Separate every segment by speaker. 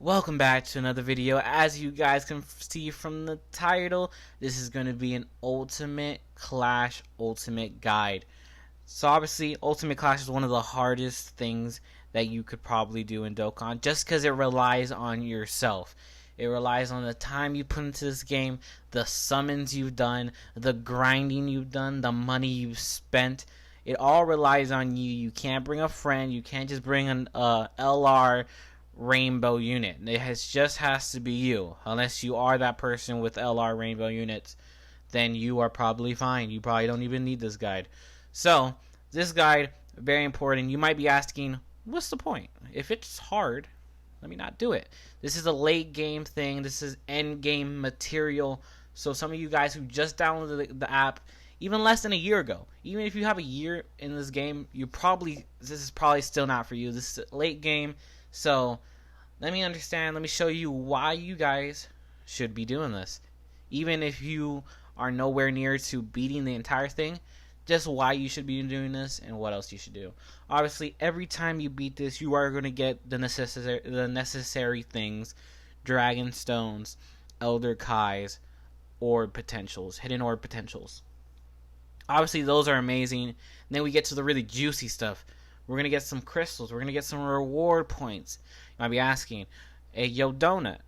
Speaker 1: Welcome back to another video. As you guys can see from the title, this is going to be an Ultimate Clash Ultimate Guide. So obviously, Ultimate Clash is one of the hardest things that you could probably do in Dokkan, just because it relies on yourself. It relies on the time you put into this game, the summons you've done, the grinding you've done, the money you've spent. It all relies on you. You can't bring a friend. You can't just bring an LR rainbow unit. Just has to be you. Unless you are that person with LR rainbow units, then you are probably fine. You probably don't even need this guide. So this guide, very important. You might be asking, what's the point? If it's hard, let me not do it. This is a late game thing. This is end game material. So some of you guys who just downloaded the app even less than a year ago, even if you have a year in this game, this is probably still not for you. This is a late game. So let me show you why you guys should be doing this. Even if you are nowhere near to beating the entire thing, just why you should be doing this and what else you should do. Obviously, every time you beat this, you are going to get the necessary things: Dragon Stones, Elder Kais, Orb Potentials, Hidden Orb Potentials. Obviously, those are amazing. And then we get to the really juicy stuff. We're going to get some crystals. We're going to get some reward points. You might be asking, hey, yo, Donut,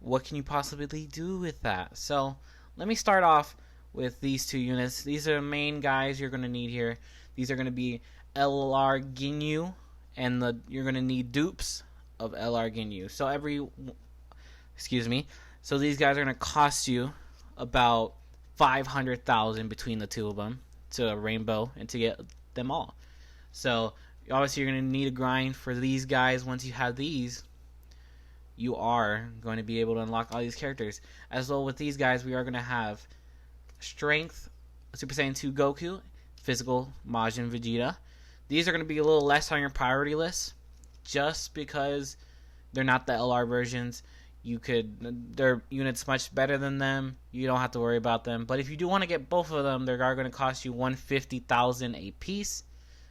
Speaker 1: what can you possibly do with that? So let me start off with these two units. These are the main guys you're going to need here. These are going to be LR Ginyu, and you're going to need dupes of LR Ginyu. So these guys are going to cost you about 500,000 between the two of them to a rainbow and to get them all. So obviously you're going to need a grind for these guys. Once you have these, you are going to be able to unlock all these characters. As well with these guys, we are going to have Strength Super Saiyan 2 Goku, Physical Majin Vegeta. These are going to be a little less on your priority list, just because they're not the LR versions. Their units much better than them. You don't have to worry about them. But if you do want to get both of them, they are going to cost you 150,000 a piece.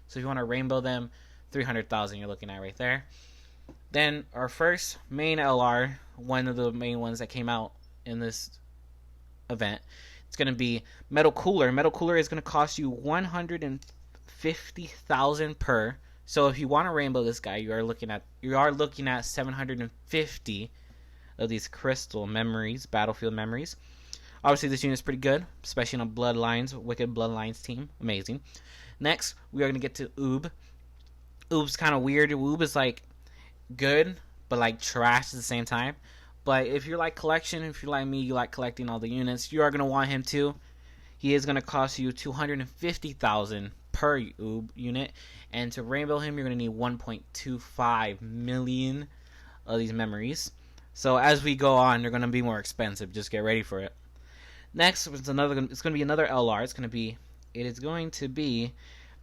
Speaker 1: So if you want to rainbow them, 300,000 you're looking at right there. Then our first main LR, one of the main ones that came out in this event, it's going to be Metal Cooler. Metal Cooler is going to cost you 150,000 per. So if you want to rainbow this guy, you are looking at 750 of these crystal memories, battlefield memories. Obviously, this unit is pretty good, especially on Bloodlines, Wicked Bloodlines team. Amazing. Next, we are going to get to Oob. Oob's kind of weird. Oob is like good, but like trash at the same time. But if you like collection, if you're like me, you like collecting all the units, you are going to want him too. He is going to cost you 250,000 per Oob unit. And to rainbow him, you're going to need 1.25 million of these memories. So as we go on, they're going to be more expensive. Just get ready for it. Next, it's going to be another LR. It is going to be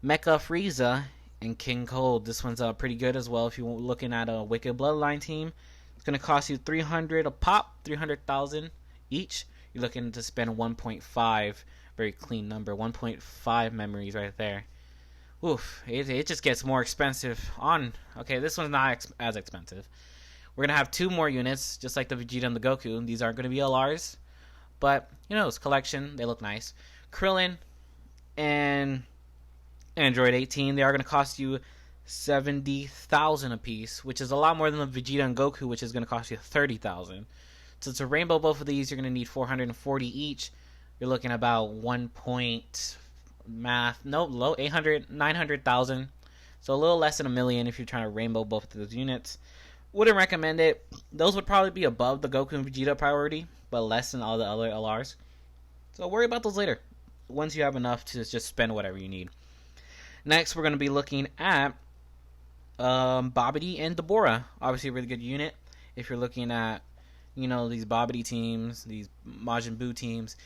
Speaker 1: Mecha Frieza and King Cold. This one's pretty good as well. If you're looking at a Wicked Bloodline team, it's going to cost you 300 a pop, 300,000 each. You're looking to spend 1.5, very clean number, 1.5 memories right there. Oof, it just gets more expensive okay, this one's not as expensive. We're going to have two more units, just like the Vegeta and the Goku. These aren't going to be LRs, but, it's collection. They look nice. Krillin and Android 18, they are going to cost you 70,000 a piece, which is a lot more than the Vegeta and Goku, which is going to cost you 30,000. So to rainbow both of these, you're going to need 440 each. You're looking about 900,000. So a little less than a million if you're trying to rainbow both of those units. Wouldn't recommend it. Those would probably be above the Goku and Vegeta priority, but less than all the other LRs. So worry about those later, once you have enough to just spend whatever you need. Next, we're going to be looking at Babidi and Deborah. Obviously a really good unit. If you're looking at, these Babidi teams, these Majin Buu teams,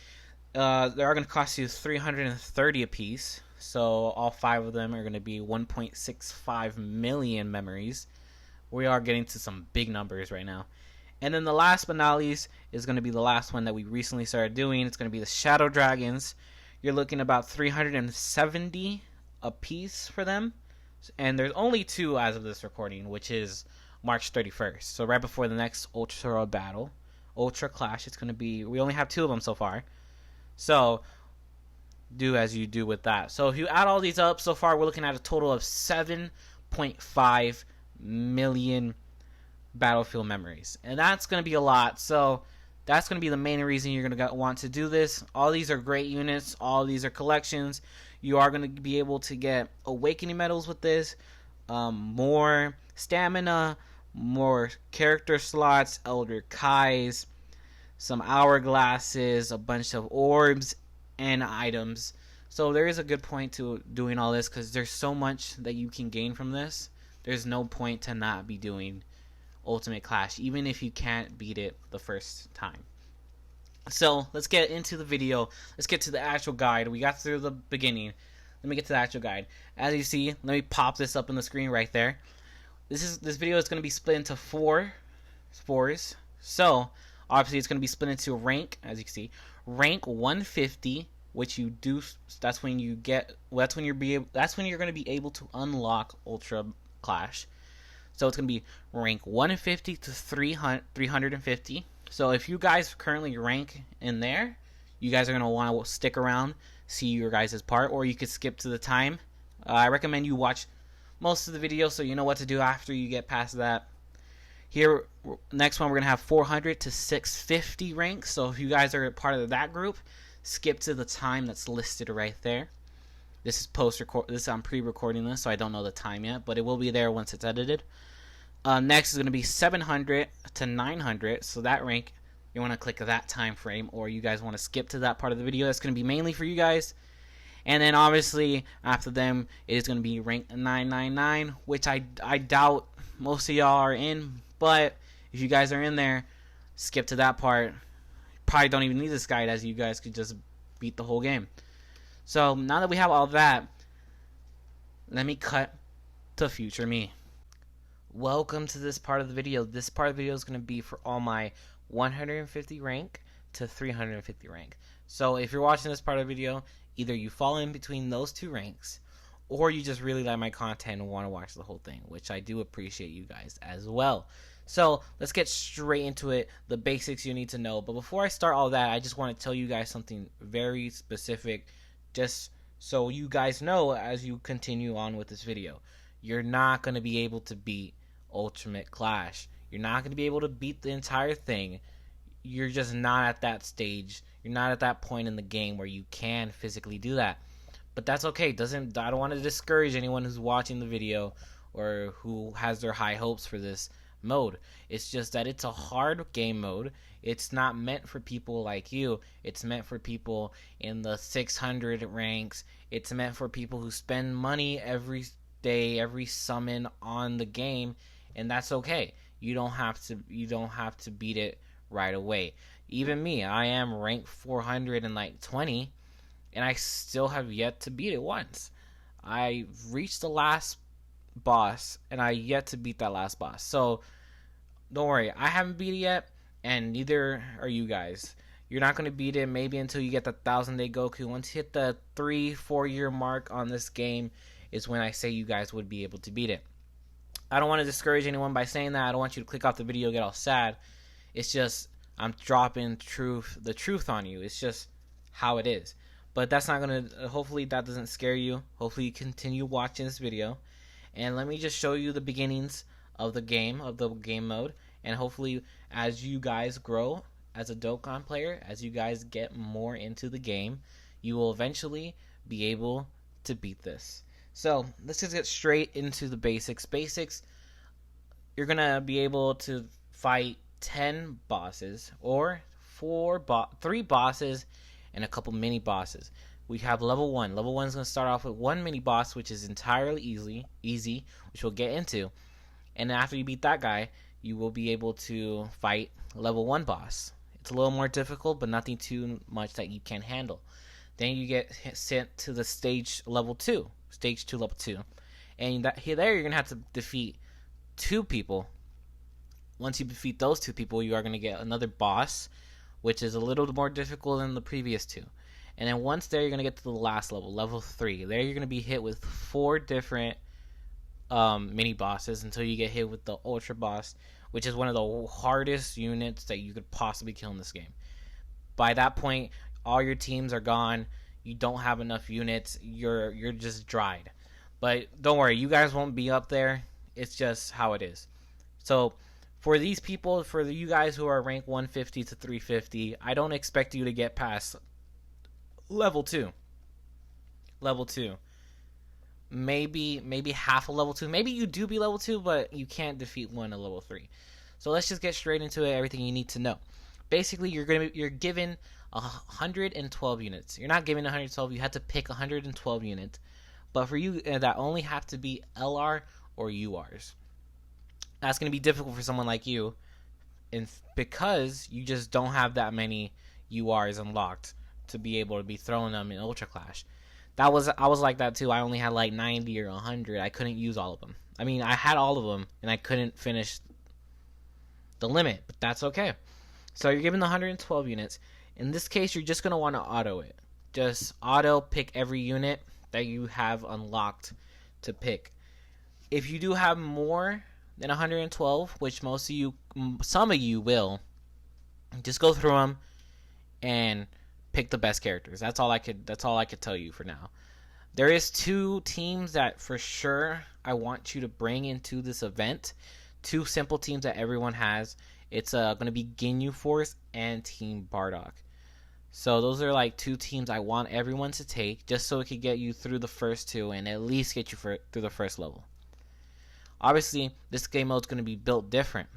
Speaker 1: they are going to cost you 330 a piece. So all 5 of them are going to be 1.65 million memories. We are getting to some big numbers right now. And then the last but not least is going to be the last one that we recently started doing. It's going to be the Shadow Dragons. You're looking about 370 a piece for them. And there's only 2 as of this recording, which is March 31st. So right before the next Ultra Battle, Ultra Clash. It's going to be, we only have 2 of them so far. So do as you do with that. So if you add all these up, so far we're looking at a total of 7.5 million Battlefield memories. And that's going to be a lot. So that's going to be the main reason you're going to want to do this. All these are great units. All these are collections. You are going to be able to get Awakening medals with this. More stamina. More character slots. Elder Kais. Some hourglasses. A bunch of orbs. And items. So there is a good point to doing all this, because there's so much that you can gain from this. There's no point to not be doing Ultimate Clash, even if you can't beat it the first time. So let's get into the video. Let's get to the actual guide. We got through the beginning. Let me get to the actual guide. As you see, let me pop this up on the screen right there. This video is going to be split into 4 spores. So obviously it's going to be split into rank, as you can see, rank 150, which you do. That's when you get. That's when you're going to be able to unlock Ultra Clash. So it's going to be rank 150 to 350. So if you guys currently rank in there, you guys are going to want to stick around, see your guys' part, or you could skip to the time. I recommend you watch most of the video so you know what to do after you get past that. Here, next one, we're going to have 400 to 650 ranks. So if you guys are part of that group, skip to the time that's listed right there. This is post-record. I'm pre-recording this, so I don't know the time yet, but it will be there once it's edited. Next is going to be 700 to 900. So that rank, you want to click that time frame, or you guys want to skip to that part of the video. That's going to be mainly for you guys. And then obviously after them, it is going to be rank 999, which I doubt most of y'all are in. But if you guys are in there, skip to that part. Probably don't even need this guide, as you guys could just beat the whole game. So now that we have all that, let me cut to future me. Welcome to this part of the video. This part of the video is going to be for all my 150 rank to 350 rank. So if you're watching this part of the video, either you fall in between those 2 ranks, or you just really like my content and want to watch the whole thing, which I do appreciate you guys as well. So let's get straight into it, the basics you need to know. But before I start all that, I just want to tell you guys something very specific, just so you guys know as you continue on with this video. You're not going to be able to beat Ultimate Clash. You're not going to be able to beat the entire thing. You're just not at that stage. You're not at that point in the game where you can physically do that. But that's okay. I don't want to discourage anyone who's watching the video or who has their high hopes for this mode. It's just that it's a hard game mode. It's not meant for people like you. It's meant for people in the 600 ranks. It's meant for people who spend money every day, every summon on the game, and that's okay. You don't have to beat it right away. Even me, I am ranked 420, and I still have yet to beat it once. I reached the last boss, and I yet to beat that last boss. So don't worry, I haven't beat it yet, and neither are you guys. You're not going to beat it maybe until you get the 1000-day Goku. Once you hit the 3-4 year mark on this game is when I say you guys would be able to beat it. I don't want to discourage anyone by saying that. I don't want you to click off the video and get all sad. It's just I'm dropping the truth on you. It's just how it is. But that's not going to, hopefully that doesn't scare you. Hopefully you continue watching this video. And let me just show you the beginnings of the game mode. And hopefully as you guys grow as a Dokkan player, as you guys get more into the game, you will eventually be able to beat this. So let's just get straight into the basics. You're going to be able to fight 10 bosses or 3 bosses and a couple mini bosses. We have level 1. Level 1 is going to start off with 1 mini boss, which is entirely easy, which we'll get into. And after you beat that guy, you will be able to fight level 1 boss. It's a little more difficult, but nothing too much that you can't handle. Then you get sent to the stage level 2. Stage 2, level 2. And there you're going to have to defeat 2 people. Once you defeat those 2 people, you are going to get another boss, which is a little more difficult than the previous 2. And then once there, you're going to get to the last level, level 3. There you're going to be hit with 4 different mini bosses until you get hit with the Ultra Boss, which is one of the hardest units that you could possibly kill in this game. By that point, all your teams are gone. You don't have enough units. You're just dried. But don't worry, you guys won't be up there. It's just how it is. So for these people, for you guys who are rank 150 to 350, I don't expect you to get past level 2. Level 2. Maybe half a level 2. Maybe you do be level 2, but you can't defeat one at level 3. So let's just get straight into it, everything you need to know. Basically, you're given 112 units. You're not given 112, you have to pick 112 units. But for you, that only have to be LR or URs. That's going to be difficult for someone like you, because you just don't have that many URs unlocked to be able to be throwing them in Ultra Clash. I was like that too. I only had like 90 or 100. I couldn't use all of them. I mean, I had all of them, and I couldn't finish the limit, but that's okay. So you're given the 112 units. In this case, you're just going to want to auto it. Just auto pick every unit that you have unlocked to pick. If you do have more than 112, which some of you will, just go through them and pick the best characters. That's all I could tell you for now. There is 2 teams that for sure I want you to bring into this event. 2 simple teams that everyone has. It's going to be Ginyu Force and Team Bardock. So those are like 2 teams I want everyone to take, just so it could get you through the first 2 and at least get you through the first level. Obviously, this game mode is going to be built different.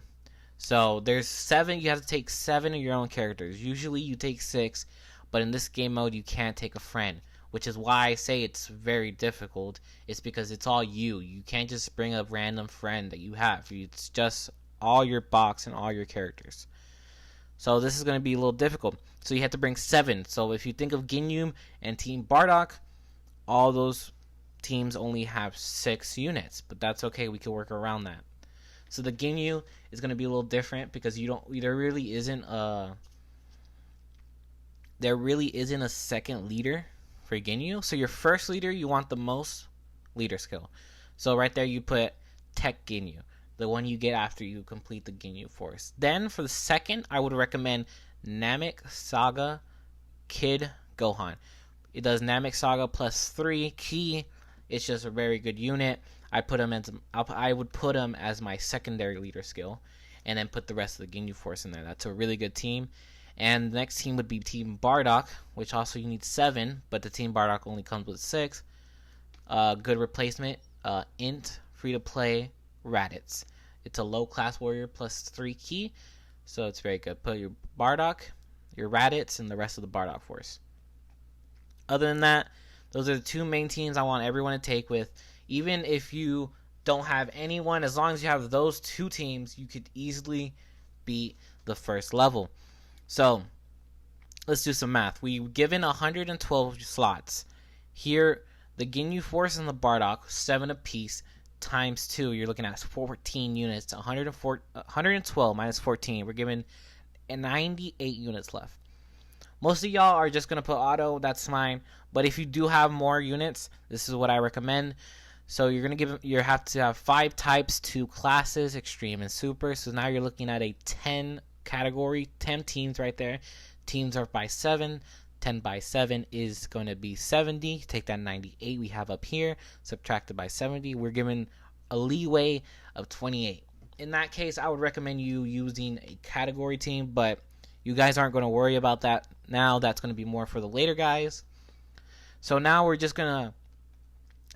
Speaker 1: So there's 7. You have to take 7 of your own characters. Usually you take 6, but in this game mode you can't take a friend, which is why I say it's very difficult. It's because it's all you. You can't just bring a random friend that you have. It's just all your box and all your characters. So this is going to be a little difficult. So you have to bring 7. So if you think of Ginyu and Team Bardock, all those teams only have 6 units, but that's okay. We can work around that. So the Ginyu is going to be a little different because there really isn't a second leader for Ginyu. So your first leader, you want the most leader skill. So right there you put Tech Ginyu, the one you get after you complete the Ginyu Force. Then for the second, I would recommend Namek Saga Kid Gohan. It does Namek Saga plus 3 Ki. It's just a very good unit. I would put him as my secondary leader skill, and then put the rest of the Ginyu Force in there. That's a really good team. And the next team would be Team Bardock, which also you need 7, but the Team Bardock only comes with 6. Good replacement. Int, free to play, Raditz. It's a low class warrior plus 3 Ki, so it's very good. Put your Bardock, your Raditz, and the rest of the Bardock Force. Other than that, those are the 2 main teams I want everyone to take with. Even if you don't have anyone, as long as you have those 2 teams, you could easily beat the first level. So let's do some math. We've given 112 slots. Here, the Ginyu Force and the Bardock, 7 apiece, times 2, you're looking at 14 units. 112 minus 14, we're given 98 units left. Most of y'all are just going to put auto, that's fine. But if you do have more units, this is what I recommend. So you have to have 5 types, 2 classes, extreme and super. So now you're looking at a 10 category, 10 teams right there. Teams are by 7. 10 by 7 is going to be 70. Take that 98 we have up here, subtracted by 70. We're given a leeway of 28. In that case, I would recommend you using a category team, but you guys aren't going to worry about that now. That's going to be more for the later guys. So now we're just going to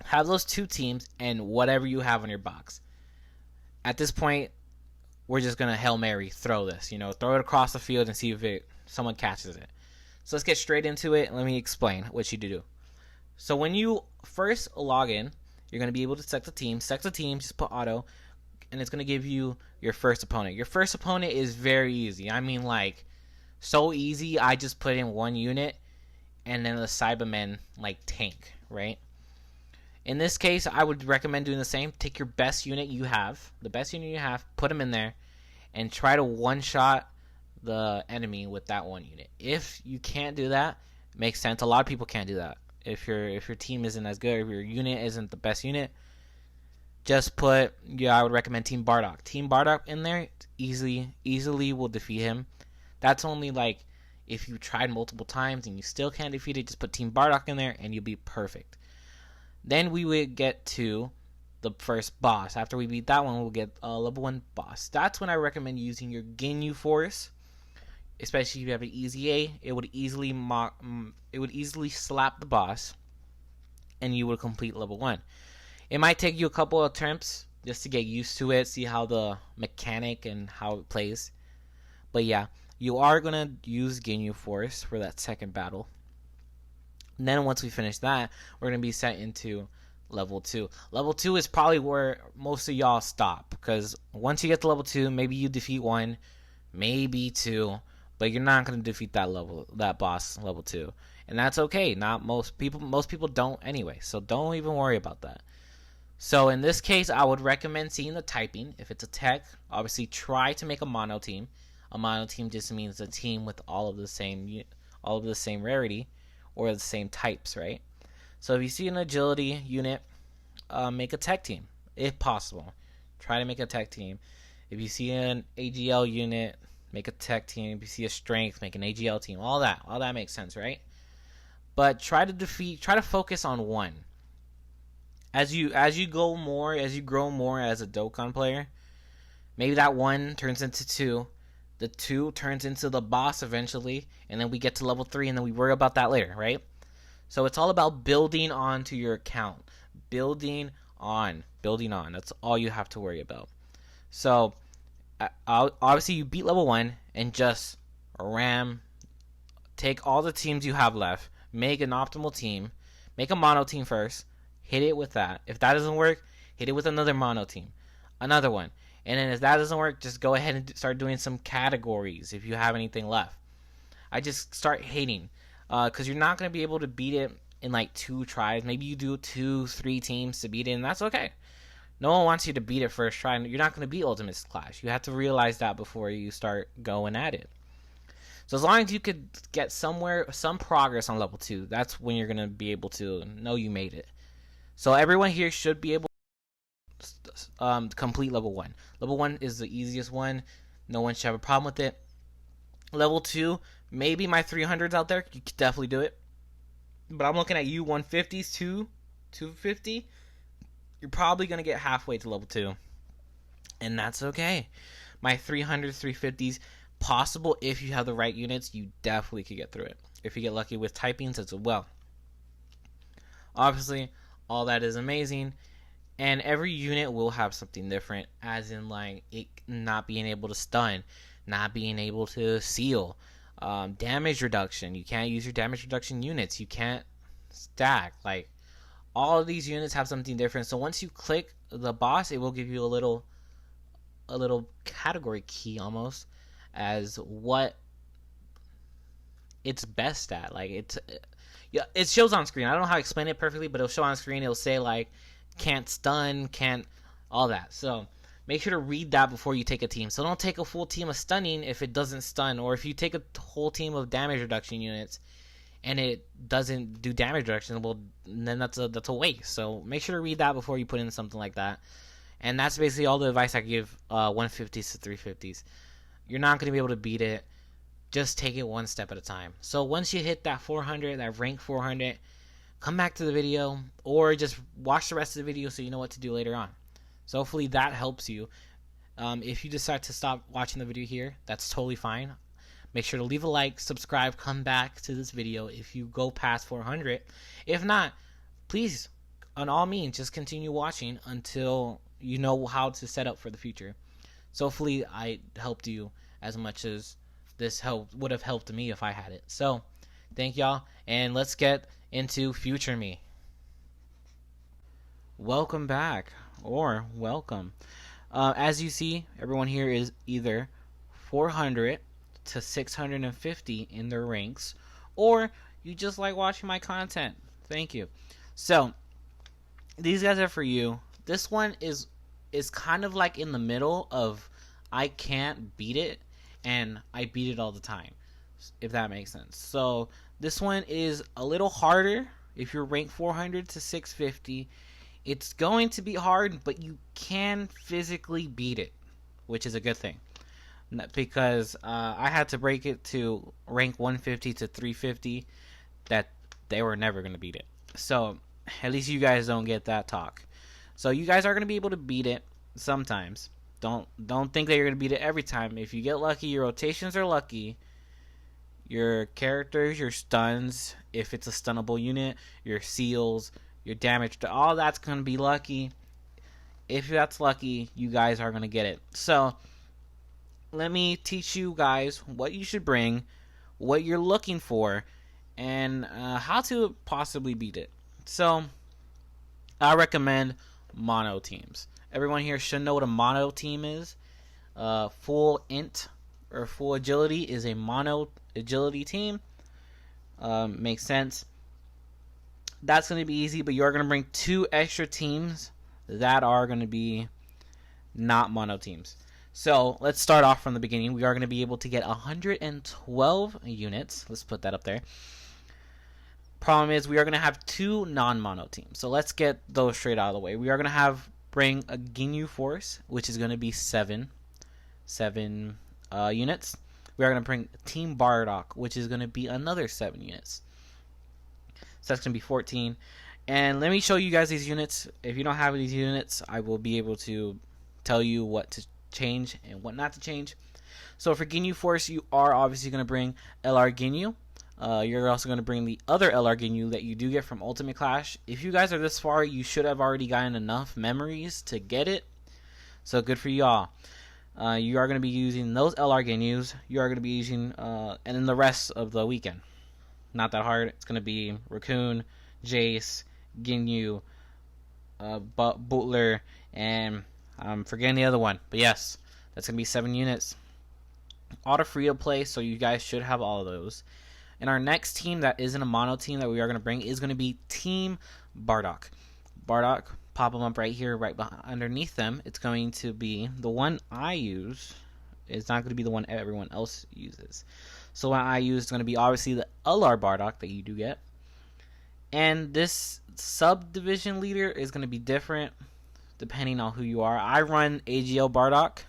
Speaker 1: have those 2 teams and whatever you have on your box. At this point, we're just going to Hail Mary throw this. Throw it across the field and see if someone catches it. So let's get straight into it. Let me explain what you do. So when you first log in, you're going to be able to select the team. Select the team, just put auto, and it's going to give you your first opponent. Your first opponent is very easy. I mean, like, so easy. I just put in 1 unit, and then the Cybermen, like, tank, right? In this case, I would recommend doing the same. Take your best unit you have, put them in there, and try to one-shot the enemy with that 1 unit. If you can't do that, it makes sense. A lot of people can't do that. If your team isn't as good, if your unit isn't the best unit, just put, yeah, I would recommend Team Bardock. Team Bardock in there easily will defeat him. That's only like if you tried multiple times and you still can't defeat it, just put Team Bardock in there and you'll be perfect. Then we would get to the first boss. After we beat that one, we'll get a level 1 boss. That's when I recommend using your Ginyu Force, especially if you have an easy A. It would easily slap the boss, and you would complete level 1. It might take you a couple of attempts just to get used to it, see how the mechanic and how it plays. But yeah, you are gonna use Ginyu Force for that second battle. And then once we finish that, we're gonna be set into level 2. Level 2 is probably where most of y'all stop, because once you get to level 2, maybe you defeat 1, maybe 2, but you're not gonna defeat that boss level 2, and that's okay. Not most people don't anyway, so don't even worry about that. So in this case, I would recommend seeing the typing. If it's a tech, obviously try to make a mono team. A mono team just means a team with all of the same rarity or the same types, right? So if you see an agility unit, make a tech team if possible. Try to make a tech team. If you see an AGL unit, make a tech team. If you see a strength, make an AGL team. All that makes sense, right? But try to focus on one. As you grow more as a Dokkan player, maybe that 1 turns into 2. The 2 turns into the boss eventually, and then we get to level 3, and then we worry about that later, right? So it's all about building onto your account. Building on. That's all you have to worry about. So, obviously you beat level 1, and just take all the teams you have left, make an optimal team, make a mono team first, hit it with that. If that doesn't work, hit it with another mono team. Another one. And then if that doesn't work, just go ahead and start doing some categories if you have anything left. I just start hating. Because you're not going to be able to beat it in like 2 tries. Maybe you do 2-3 teams to beat it, and that's okay. No one wants you to beat it first try. You're not going to beat Ultimate Clash. You have to realize that before you start going at it. So as long as you could get some progress on level 2, that's when you're going to be able to know you made it. So everyone here should be able to complete level 1. Level 1 is the easiest one. No one should have a problem with it. Level 2, maybe my 300s out there, you could definitely do it. But I'm looking at you 150s, 250. You're probably going to get halfway to level 2. And that's okay. My 300s, 350s, possible if you have the right units, you definitely could get through it. If you get lucky with typings as well. Obviously, all that is amazing. And every unit will have something different, as in like it not being able to stun, not being able to seal, damage reduction. You can't use your damage reduction units. You can't stack. Like, all of these units have something different. So once you click the boss, it will give you a little category key almost as what it's best at. Like, it shows on screen. I don't know how to explain it perfectly, but it'll show on screen. It'll say like can't stun, can't all that. So make sure to read that before you take a team. So don't take a full team of stunning if it doesn't stun, or if you take a whole team of damage reduction units and it doesn't do damage reduction, well, then that's a waste. So make sure to read that before you put in something like that. And that's basically all the advice I give 150s to 350s. You're not going to be able to beat it. Just take it one step at a time. So once you hit that 400, that rank 400, come back to the video or just watch the rest of the video so you know what to do later on. So hopefully that helps you. If you decide to stop watching the video here, that's totally fine. Make sure to leave a like, subscribe, come back to this video if you go past 400. If not, please, on all means, just continue watching until you know how to set up for the future. So hopefully I helped you as much as this would have helped me if I had it. So thank y'all, and let's get into future me. Welcome back, or welcome. As you see, everyone here is either 400 to 650 in their ranks, or you just like watching my content. Thank you. So these guys are for you. This one is kind of like in the middle of I can't beat it and I beat it all the time, if that makes sense. So this one is a little harder if you're ranked 400 to 650. It's going to be hard, but you can physically beat it, which is a good thing. Because I had to break it to rank 150 to 350, that they were never going to beat it. So at least you guys don't get that talk. So you guys are going to be able to beat it sometimes. Don't think that you're going to beat it every time. If you get lucky, your rotations are lucky. Your characters, your stuns, if it's a stunnable unit, your seals, your damage, all that's going to be lucky. If that's lucky, you guys are going to get it. So let me teach you guys what you should bring, what you're looking for, and how to possibly beat it. So I recommend mono teams. Everyone here should know what a mono team is. Full int or full agility is a mono agility team. Makes sense. That's going to be easy, but you are going to bring 2 extra teams that are going to be not mono teams. So let's start off from the beginning. We are going to be able to get 112 units. Let's put that up there. Problem is, we are going to have 2 non-mono teams. So let's get those straight out of the way. We are going to bring a Ginyu Force, which is going to be 7 units. We are going to bring Team Bardock, which is going to be another 7 units. So that's going to be 14. And let me show you guys these units. If you don't have these units, I will be able to tell you what to change and what not to change. So for Ginyu Force, you are obviously going to bring LR Ginyu. You're also going to bring the other LR Ginyu that you do get from Ultimate Clash. If you guys are this far, you should have already gotten enough memories to get it. So good for y'all. You are going to be using those LR Ginyus. You are going to be using, and then the rest of the weekend. Not that hard. It's going to be Raccoon, Jace, Ginyu, Butler, and I'm forgetting the other one. But yes, that's going to be 7 units. All to free to play, so you guys should have all of those. And our next team that isn't a mono team that we are going to bring is going to be Team Bardock. Bardock, pop them up right here, right underneath them. It's going to be the one I use. It's not going to be the one everyone else uses. So what I use is going to be obviously the LR Bardock that you do get. And this subdivision leader is going to be different depending on who you are. I run AGL Bardock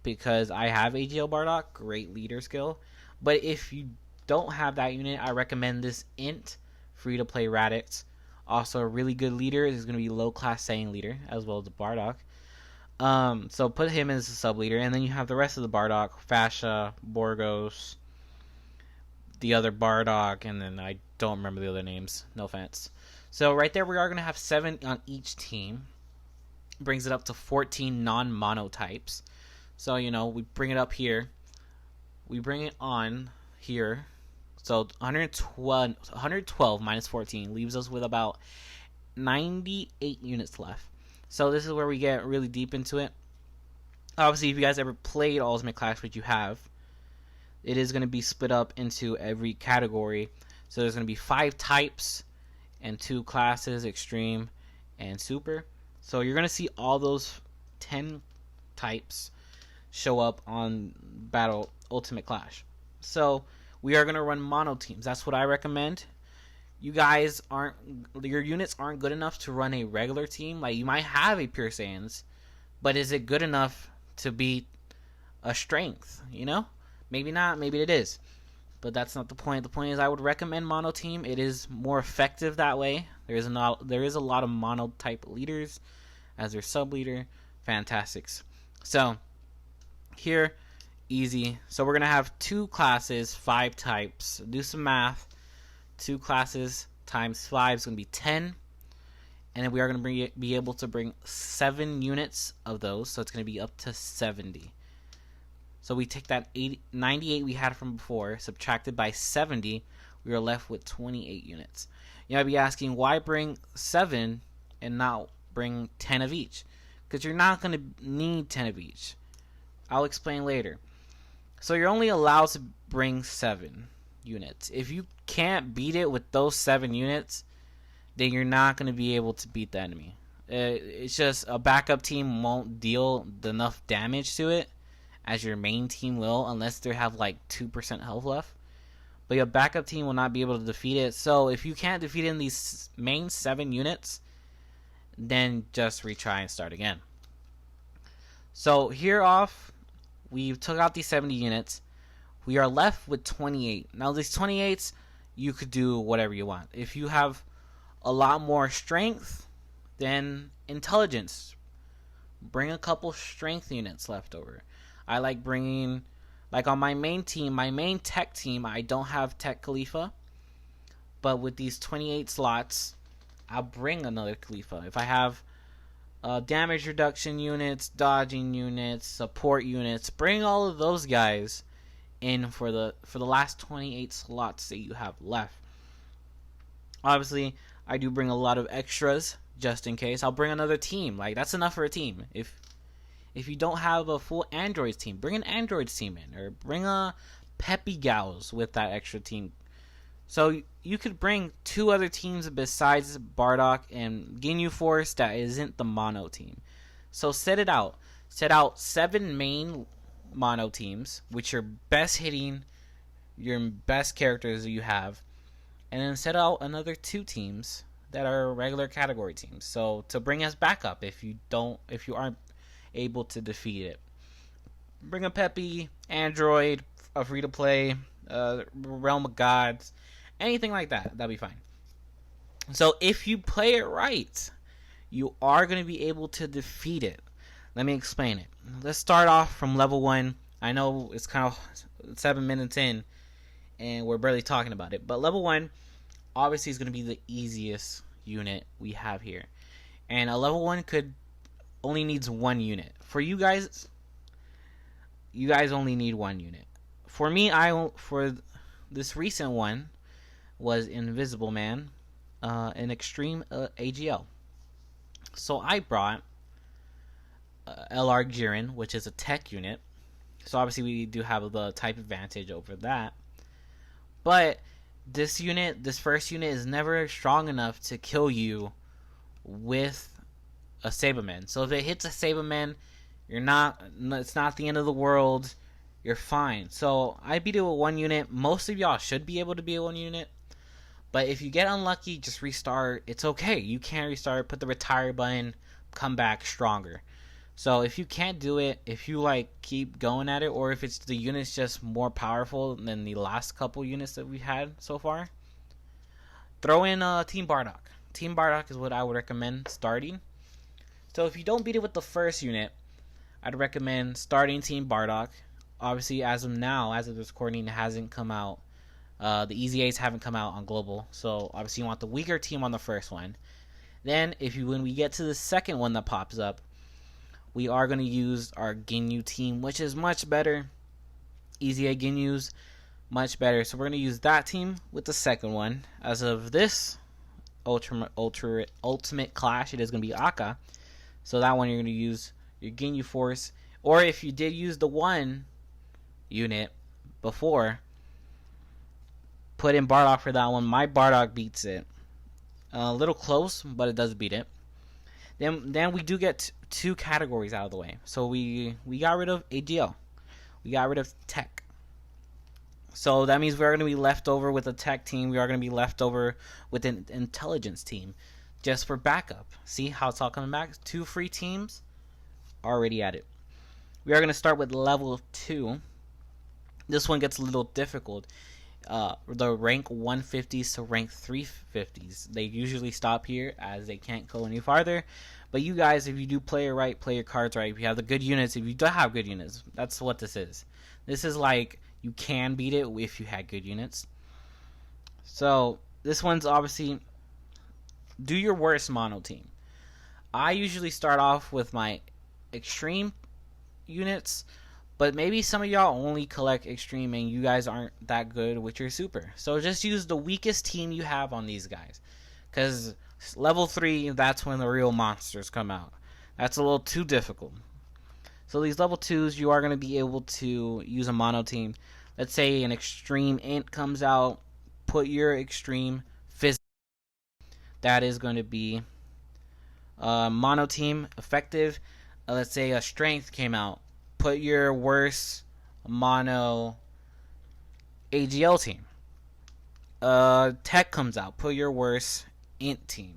Speaker 1: because I have AGL Bardock, great leader skill. But if you don't have that unit, I recommend this int free-to-play Radix. Also, a really good leader is going to be low-class Saiyan leader, as well as the Bardock. So put him as a sub-leader, and then you have the rest of the Bardock, Fascia, Borgos, the other Bardock, and then I don't remember the other names. No offense. So right there, we are going to have 7 on each team. Brings it up to 14 non-mono types. So, you know, we bring it up here. We bring it on here. So 112 minus 14 leaves us with about 98 units left. So this is where we get really deep into it. Obviously, if you guys ever played Ultimate Clash, which you have, it is going to be split up into every category. So there's going to be 5 types and 2 classes, Extreme and Super. So you're going to see all those 10 types show up on Battle Ultimate Clash. So we are going to run mono teams. That's what I recommend. You guys your units aren't good enough to run a regular team. Like, you might have a Pure Saiyans, but is it good enough to beat a strength? You know, maybe not, maybe it is, but that's not the point. The point is, I would recommend mono team. It is more effective that way. There is a lot of mono type leaders as their sub leader. Fantastics. So here, easy. So we're gonna have 2 classes, 5 types. Do some math. 2 classes times 5 is gonna be 10, and then we are gonna be able to bring 7 units of those. So it's gonna be up to 70. So we take that 98 we had from before, subtracted by 70, we are left with 28 units. You might be asking, why bring 7 and not bring 10 of each? Because you're not gonna need 10 of each. I'll explain later. So you're only allowed to bring 7 units. If you can't beat it with those 7 units, then you're not going to be able to beat the enemy. It's just a backup team won't deal enough damage to it as your main team will, unless they have like 2% health left. But your backup team will not be able to defeat it. So if you can't defeat it in these main 7 units, then just retry and start again. So here off, we took out these 70 units. We are left with 28. Now these 28s, you could do whatever you want. If you have a lot more strength, then intelligence. Bring a couple strength units left over. I like bringing, like on my main team, my main tech team, I don't have Tech Khalifa. But with these 28 slots, I'll bring another Khalifa. If I have damage reduction units, dodging units, support units, bring all of those guys in for the last 28 slots that you have left. Obviously, I do bring a lot of extras just in case. I'll bring another team. Like, that's enough for a team. If you don't have a full Androids team, bring an Androids team in, or bring a Peppy Gals with that extra team. So you could bring 2 other teams besides Bardock and Ginyu Force that isn't the mono team. So set it out. Set out 7 main mono teams, which are best hitting, your best characters that you have, and then set out another 2 teams that are regular category teams. So to bring us back up if you aren't able to defeat it. Bring a Peppy, Android, a free to play, Realm of Gods, anything like that. That'll be fine. So if you play it right, you are going to be able to defeat it. Let me explain it. Let's start off from level 1. I know it's kind of 7 minutes in and we're barely talking about it, but level 1 obviously is going to be the easiest unit we have here. And a level 1 only needs 1 unit. For you guys only need 1 unit. For me, for this recent one was Invisible Man, an extreme AGL. So I brought LR Jiren, which is a tech unit. So obviously we do have the type advantage over that. But this first unit is never strong enough to kill you with a Saberman. So if it hits a Saberman, it's not the end of the world. You're fine. So I beat it with 1 unit. Most of y'all should be able to beat it with 1 unit. But if you get unlucky, just restart. It's okay. You can restart, put the retire button, come back stronger. So if you can't do it, if you keep going at it, or if the unit's just more powerful than the last couple units that we had so far, throw in Team Bardock. Team Bardock is what I would recommend starting. So if you don't beat it with the first unit, I'd recommend starting Team Bardock. Obviously, as of this recording, it hasn't come out. The Easy 8s haven't come out on global, so obviously you want the weaker team on the first one. Then, when we get to the second one that pops up, we are going to use our Ginyu team, which is much better. Easy 8 Ginyu's much better, so we're going to use that team with the second one. As of this ultimate clash, it is going to be Akka. So that one you're going to use your Ginyu Force, or if you did use the 1 unit before, put in Bardock for that one. My Bardock beats it. A little close, but it does beat it. Then we do get 2 categories out of the way. So we got rid of AGL. We got rid of Tech. So that means we're going to be left over with a Tech team. We are going to be left over with an Intelligence team, just for backup. See how it's all coming back? 2 free teams already at it. We are going to start with level 2. This one gets a little difficult. The rank 150s to rank 350s. They usually stop here as they can't go any farther. But you guys, if you do play it right, play your cards right, if you have the good units, if you don't have good units, that's what this is. This is you can beat it if you had good units. So this one's obviously do your worst mono team. I usually start off with my extreme units, but maybe some of y'all only collect extreme and you guys aren't that good with your super. So just use the weakest team you have on these guys. Because level 3, that's when the real monsters come out. That's a little too difficult. So these level 2s, you are going to be able to use a mono team. Let's say an extreme int comes out. Put your extreme physical. That is going to be mono team effective. Let's say a strength came out. Put your worst mono AGL team. Tech comes out. Put your worst int team,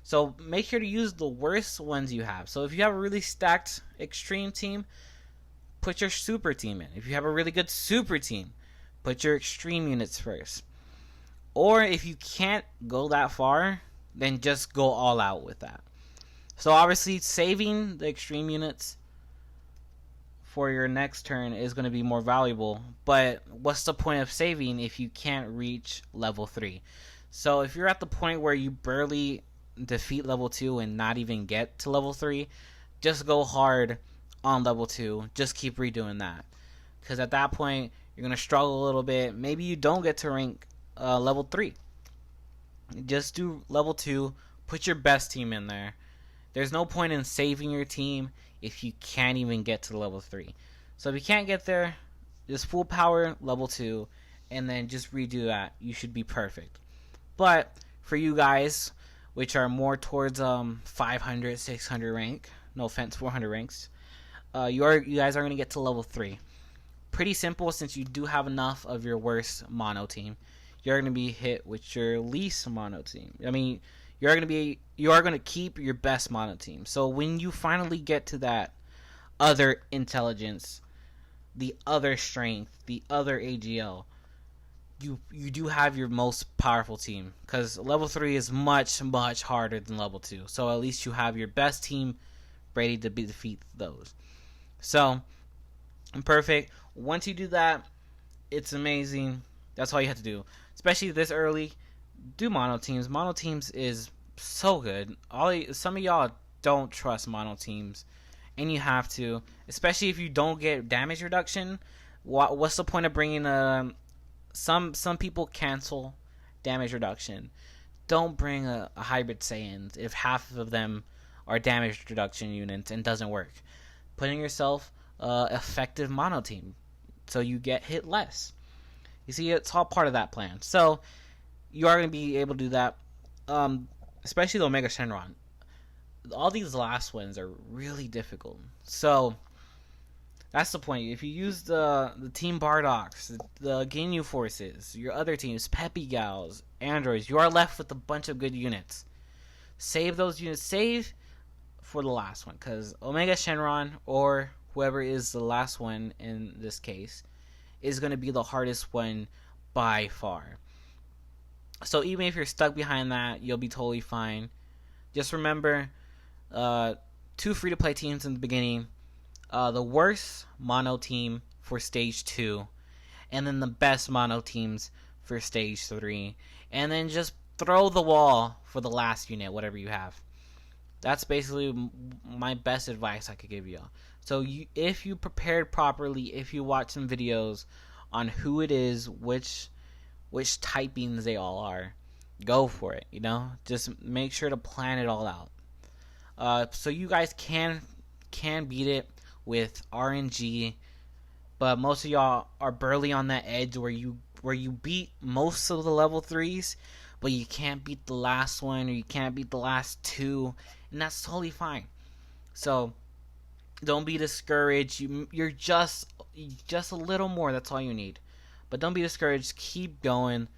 Speaker 1: So make sure to use the worst ones you have. So if you have a really stacked extreme team, put your super team in. If you have a really good super team, put your extreme units first. Or if you can't go that far, then just go all out with that. So obviously saving the extreme units for your next turn is going to be more valuable, but what's the point of saving if you can't reach level 3? So if you're at the point where you barely defeat level 2 and not even get to level 3, just go hard on level 2. Just keep redoing that, because at that point you're going to struggle a little bit. Maybe you don't get to rank level 3. Just do level 2, put your best team in there. There's no point in saving your team if you can't even get to level 3. So if you can't get there, just full power level 2 and then just redo that. You should be perfect. But for you guys, which are more towards 500, 600 rank, no offense, 400 ranks, you guys are going to get to level 3. Pretty simple, since you do have enough of your worst mono team. You're going to be hit with your least mono team. I mean, you are going to keep your best mono team. So when you finally get to that other intelligence, the other strength, the other AGL, you do have your most powerful team, because level 3 is much harder than level 2. So at least you have your best team ready to defeat those. So perfect. Once you do that, it's amazing. That's all you have to do, especially this early. Do mono teams. Mono teams is so good. Some of y'all don't trust mono teams, and you have to, especially if you don't get damage reduction. What's the point of bringing some people cancel damage reduction? Don't bring a hybrid Saiyans if half of them are damage reduction units and doesn't work. Put in yourself effective mono team so you get hit less. You see, it's all part of that plan. So you are going to be able to do that, especially the Omega Shenron. All these last ones are really difficult. So that's the point. If you use the Team Bardox, the Ginyu Forces, your other teams, Peppy Gals, Androids, you are left with a bunch of good units. Save those units. Save for the last one, because Omega Shenron, or whoever is the last one in this case, is going to be the hardest one by far. So even if you're stuck behind that, you'll be totally fine. Just remember, 2 free-to-play teams in the beginning, the worst mono team for stage 2, and then the best mono teams for stage 3, and then just throw the wall for the last unit, whatever you have. That's basically my best advice I could give you. So if you prepared properly, if you watch some videos on who it is, which typings they all are, go for it. Just make sure to plan it all out. So you guys can beat it with RNG, but most of y'all are barely on that edge where you beat most of the level 3s, but you can't beat the last one, or you can't beat the last 2, and that's totally fine. So don't be discouraged. You're just a little more. That's all you need. But don't be discouraged. Keep going,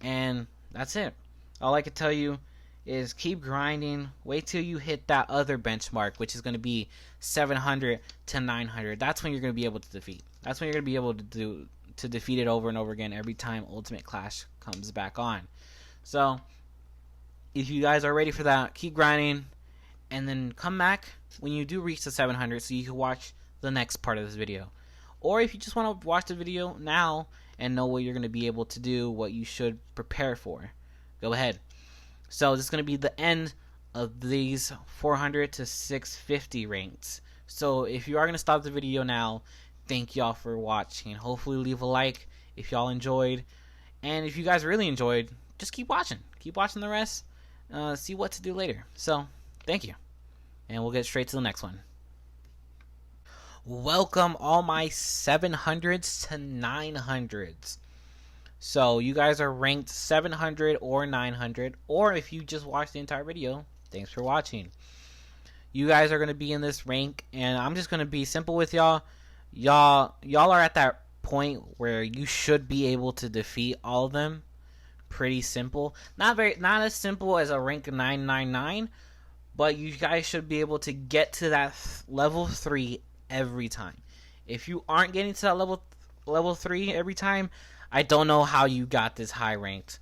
Speaker 1: and that's it. All I can tell you is keep grinding. Wait till you hit that other benchmark, which is going to be 700 to 900. That's when you're going to be able to defeat. That's when you're going to be able to defeat it over and over again every time Ultimate Clash comes back on. So if you guys are ready for that, keep grinding, and then come back when you do reach the 700 so you can watch the next part of this video. Or if you just want to watch the video now and know what you're going to be able to do, what you should prepare for, go ahead. So this is going to be the end of these 400 to 650 ranks. So if you are going to stop the video now, thank y'all for watching. Hopefully leave a like if y'all enjoyed. And if you guys really enjoyed, just keep watching. Keep watching the rest. See what to do later. So thank you. And we'll get straight to the next one. Welcome all my 700s to 900s. So you guys are ranked 700 or 900, or if you just watched the entire video, thanks for watching. You guys are going to be in this rank, and I'm just going to be simple with y'all. Y'all are at that point where you should be able to defeat all of them. pretty simple. Not as simple as a rank 999, but you guys should be able to get to that level 3 every time. If you aren't getting to that level 3 every time, I don't know how you got this high ranked.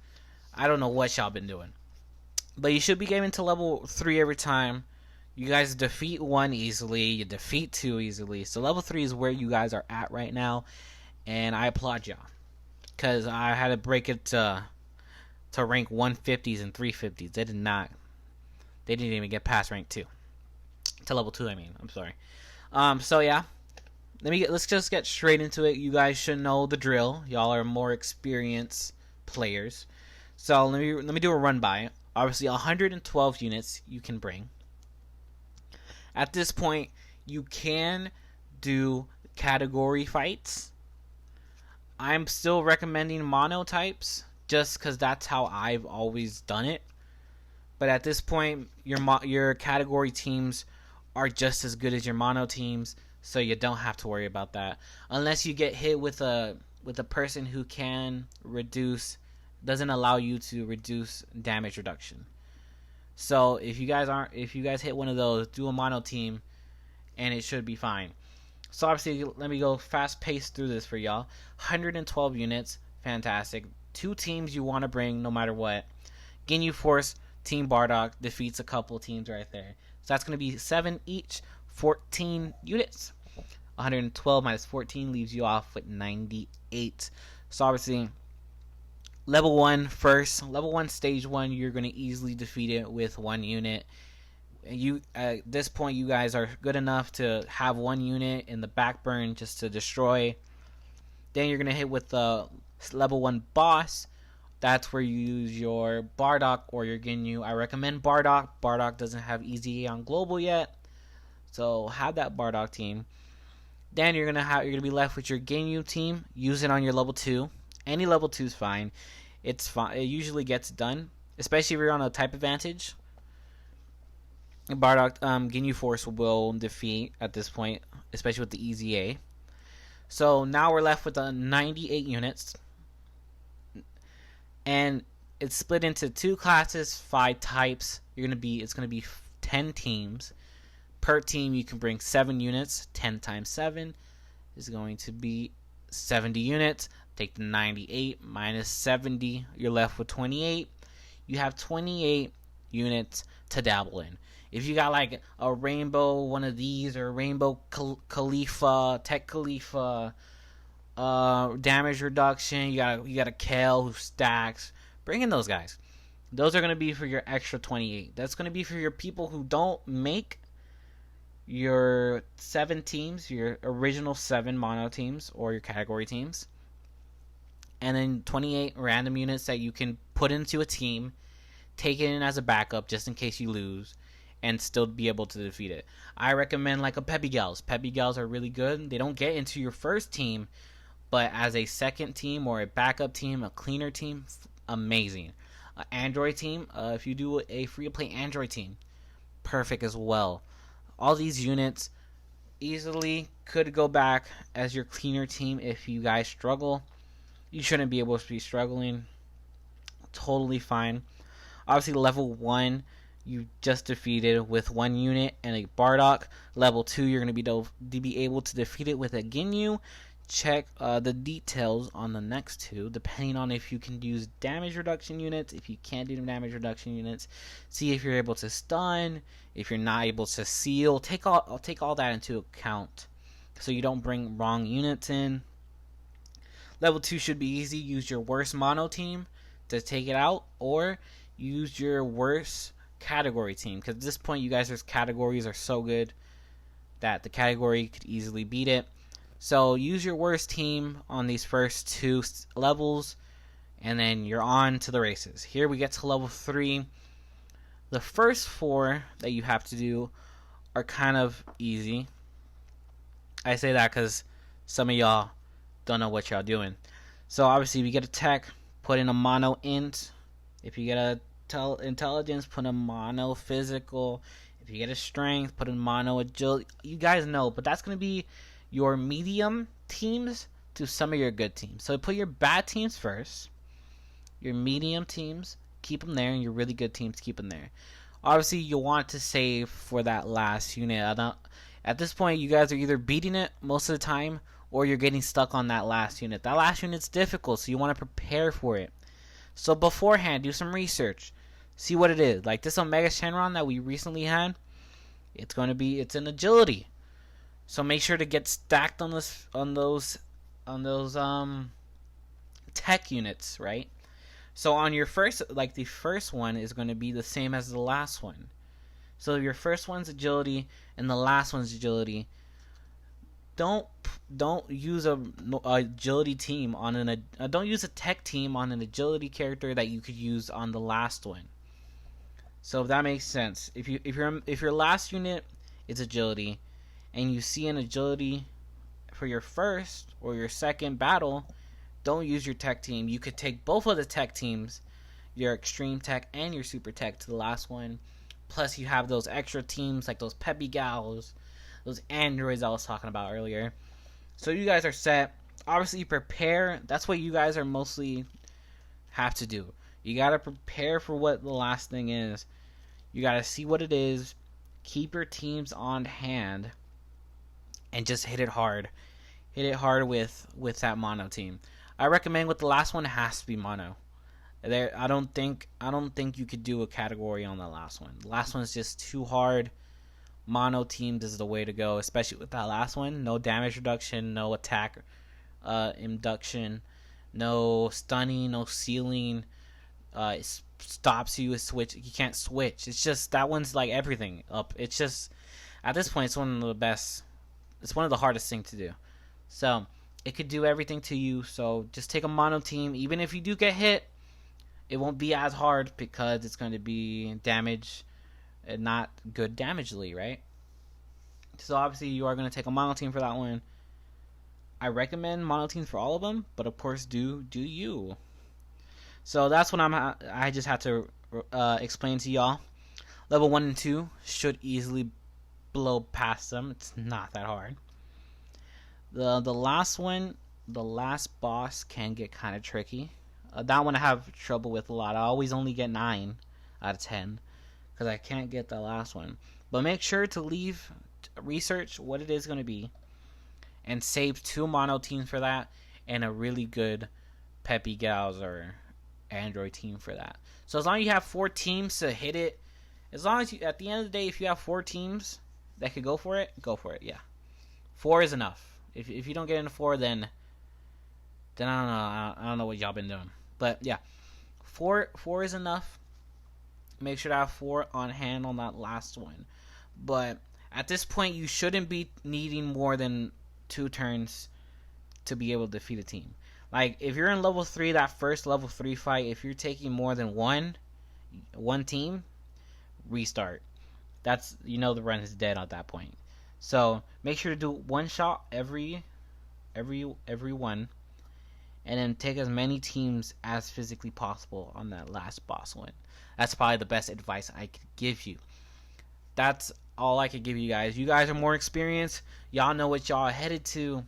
Speaker 1: I don't know what y'all been doing. But you should be getting to level 3 every time. You guys defeat 1 easily, you defeat 2 easily. So level 3 is where you guys are at right now, and I applaud y'all. Because I had to break it to rank 150s and 350s. They didn't even get past rank 2. To level 2, I mean. I'm sorry. So yeah. Let's just get straight into it. You guys should know the drill. Y'all are more experienced players. So let me do a run by. Obviously 112 units you can bring. At this point, you can do category fights. I'm still recommending mono types just because that's how I've always done it. But at this point, your category teams are just as good as your mono teams, so you don't have to worry about that. Unless you get hit with a person who doesn't allow you to reduce damage reduction. So if you guys hit one of those, do a mono team, and it should be fine. So obviously, let me go fast paced through this for y'all. 112 units, fantastic. 2 teams you want to bring no matter what. Ginyu Force, Team Bardock defeats a couple teams right there. So that's going to be 7 each, 14 units. 112 minus 14 leaves you off with 98. So obviously, level 1 first. Level 1 stage 1, you're going to easily defeat it with 1 unit. At this point, you guys are good enough to have 1 unit in the back burn just to destroy. Then you're going to hit with the level 1 boss. That's where you use your Bardock or your Ginyu. I recommend Bardock. Bardock doesn't have easy on global yet, so have that Bardock team. Then you're gonna be left with your Ginyu team. Use it on your level 2. Any level 2 is fine. It's fine. It usually gets done, especially if you're on a type advantage. Bardock, Ginyu Force will defeat at this point, especially with the easy A. So now we're left with 98 units. And it's split into 2 classes, 5 types. It's gonna be 10 teams. Per team, you can bring 7 units. 10 times 7 is going to be 70 units. Take the 98 minus 70. You're left with 28. You have 28 units to dabble in. If you got like a rainbow one of these, or a rainbow Khalifa, Tech Khalifa, damage reduction, you got a Kale who stacks, bring in those guys. Those are going to be for your extra 28. That's going to be for your people who don't make your 7 teams, your original 7 mono teams or your category teams. And then 28 random units that you can put into a team, take it in as a backup just in case you lose, and still be able to defeat it. I recommend like a Peppy Gals. Peppy Gals are really good. They don't get into your first team, but as a second team or a backup team, a cleaner team, amazing. An Android team, if you do a free-to-play Android team, perfect as well. All these units easily could go back as your cleaner team if you guys struggle. You shouldn't be able to be struggling. Totally fine. Obviously, level 1, you just defeated with 1 unit and a Bardock. Level 2, you're going to be able to defeat it with a Ginyu. Check the details on the next 2, depending on if you can use damage reduction units. If you can't do damage reduction units, see if you're able to stun. If you're not able to seal, I'll take all that into account, so you don't bring wrong units in. Level 2 should be easy. Use your worst mono team to take it out, or use your worst category team, because at this point, you guys' categories are so good that the category could easily beat it. So use your worst team on these first 2 levels, and then you're on to the races. Here we get to level 3. The first 4 that you have to do are kind of easy. I say that because some of y'all don't know what y'all doing. So obviously, we get a tech, put in a mono int. If you get a intelligence, put a mono physical. If you get a strength, put in mono agility. You guys know, but that's going to be your medium teams to some of your good teams. So put your bad teams first, Your medium teams, keep them there, and your really good teams, keep them there. Obviously, you'll want to save for that last unit. At this point, you guys are either beating it most of the time, or you're getting stuck on that last unit. That last unit's difficult, so you want to prepare for it. So beforehand, do some research. See what it is. Like this Omega Shenron that we recently had, it's an agility. So make sure to get stacked on those tech units, right? So on your the first one is going to be the same as the last one. So your first one's agility and the last one's agility. Don't use a agility team on don't use a tech team on an agility character that you could use on the last one. So if that makes sense, if your last unit is agility, and you see an agility for your first or your second battle, don't use your tech team. You could take both of the tech teams, your extreme tech and your super tech, to the last one. Plus, you have those extra teams like those peppy gals, those androids I was talking about earlier. So you guys are set. Obviously, prepare. That's what you guys are mostly have to do. You gotta prepare for what the last thing is. You gotta see what it is. Keep your teams on hand, and just hit it hard. Hit it hard with that mono team. I recommend with the last one, it has to be mono. I don't think you could do a category on the last one. The last one is just too hard. Mono teams is the way to go, especially with that last one. No damage reduction, no attack induction, no stunning, no sealing. It stops you. Switch. You can't switch. It's just that one's like everything up. It's just at this point, it's one of the best. It's one of the hardest things to do. So it could do everything to you. So just take a mono team. Even if you do get hit, it won't be as hard because it's going to be damage and not good damagely, right? So obviously you are going to take a mono team for that one. I recommend mono teams for all of them, but of course do you. So that's what I just had to explain to y'all. Level 1 and 2 should easily blow past them. It's not that hard. The last one, the last boss, can get kind of tricky. That one I have trouble with a lot. I always only get 9 out of 10 because I can't get the last one. But make sure to research what it is going to be and save 2 mono teams for that and a really good peppy gals or android team for that. So as long as you have 4 teams to hit it, as long as you, at the end of the day, if you have 4 teams that could go for it, yeah. 4 is enough. If you don't get into 4, then I don't know what y'all been doing. But yeah, 4 is enough. Make sure to have 4 on hand on that last one. But at this point, you shouldn't be needing more than 2 turns to be able to defeat a team. Like if you're in level 3, that first level 3 fight, if you're taking more than one team, restart. That's, the run is dead at that point. So make sure to do 1 shot every one, and then take as many teams as physically possible on that last boss one. That's probably the best advice I could give you. That's all I could give you guys. You guys are more experienced. Y'all know what y'all are headed to.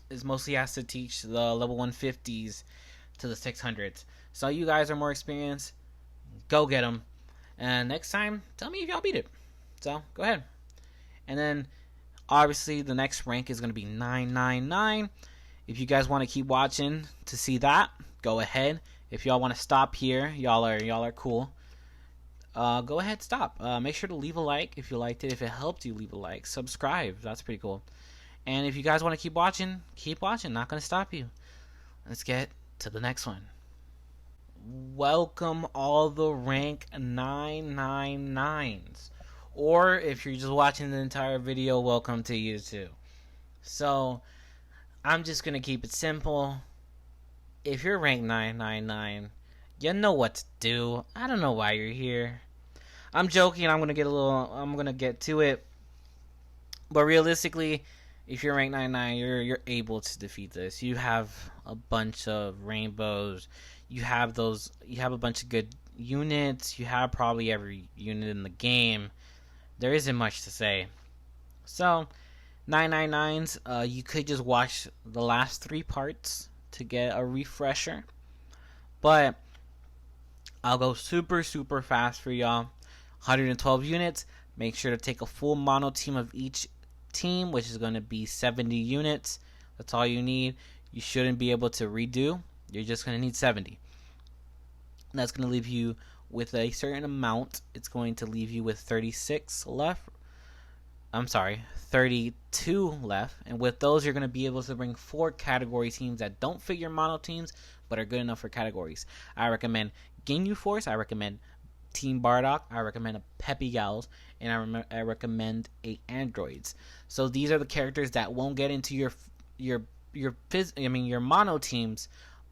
Speaker 1: This mostly has to teach the level 150s to the 600s. So you guys are more experienced. Go get them. And next time, tell me if y'all beat it. So go ahead. And then obviously the next rank is going to be 999. If you guys want to keep watching to see that, go ahead. If y'all want to stop here, y'all are cool. Go ahead, stop. Make sure to leave a like if you liked it. If it helped you, leave a like. Subscribe. That's pretty cool. And if you guys want to keep watching, keep watching. Not going to stop you. Let's get to the next one. Welcome all the rank 999s. Or if you're just watching the entire video, welcome to you too. So I'm just going to keep it simple. If you're rank 999, you know what to do. I don't know why you're here. I'm joking. I'm going to get to it. But realistically, if you're rank 99, you're able to defeat this. You have a bunch of rainbows. You have a bunch of good units. You have probably every unit in the game. There isn't much to say. So 999s, you could just watch the last 3 parts to get a refresher. But I'll go super fast for y'all. 112 units. Make sure to take a full mono team of each team, which is going to be 70 units. That's all you need. You shouldn't be able to redo. You're just going to need 70. That's going to leave you with a certain amount. It's going to leave you with 36 left. I'm sorry, 32 left. And with those, you're going to be able to bring 4 category teams that don't fit your mono teams, but are good enough for categories. I recommend Ginyu Force. I recommend Team Bardock. I recommend a Peppy Gals, and I recommend 8 androids. So these are the characters that won't get into your mono teams,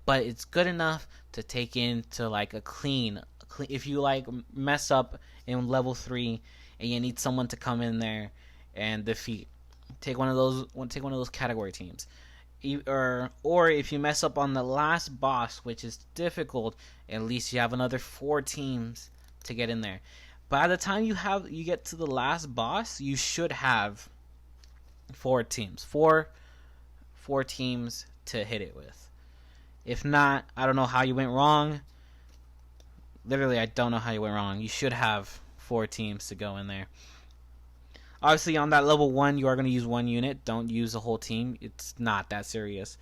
Speaker 1: but it's good enough to take into like a clean. If you like mess up in level 3 and you need someone to come in there and defeat, take one of those category teams. Or if you mess up on the last boss, which is difficult, at least you have another 4 teams to get in there. By the time you get to the last boss, you should have 4 teams. 4 teams to hit it with. If not, I don't know how you went wrong. Literally, I don't know how you went wrong. You should have 4 teams to go in there. Obviously, on that level 1, you are going to use 1 unit. Don't use the whole team. It's not that serious.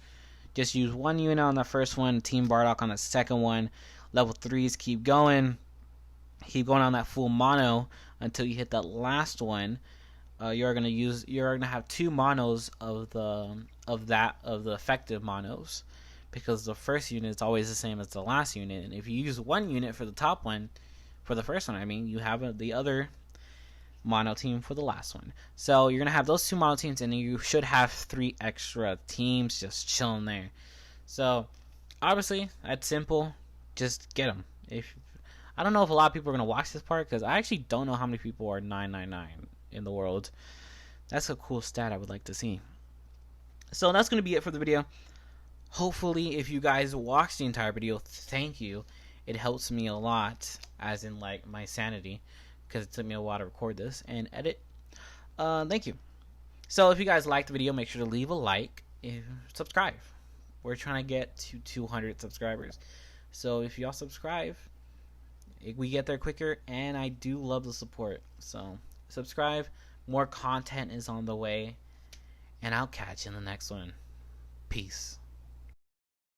Speaker 1: Just use 1 unit on the first one, Team Bardock on the second one. Level 3s, keep going. Keep going on that full mono until you hit that last one. You're going to have 2 monos of the effective monos, because the first unit is always the same as the last unit. And if you use 1 unit for the top one, for the first one, you have the other mono team for the last one. So you're gonna have those 2 mono teams, and you should have 3 extra teams just chilling there. So obviously that's simple. Just get them. I don't know if a lot of people are gonna watch this part, because I actually don't know how many people are 999 in the world. That's a cool stat I would like to see. So that's gonna be it for the video. Hopefully, if you guys watched the entire video, thank you. It helps me a lot, as in like my sanity, because it took me a while to record this and edit. Thank you. So if you guys liked the video, make sure to leave a like and subscribe. We're trying to get to 200 subscribers. So if y'all subscribe, we get there quicker, and I do love the support. So subscribe. More content is on the way, and I'll catch you in the next one. Peace.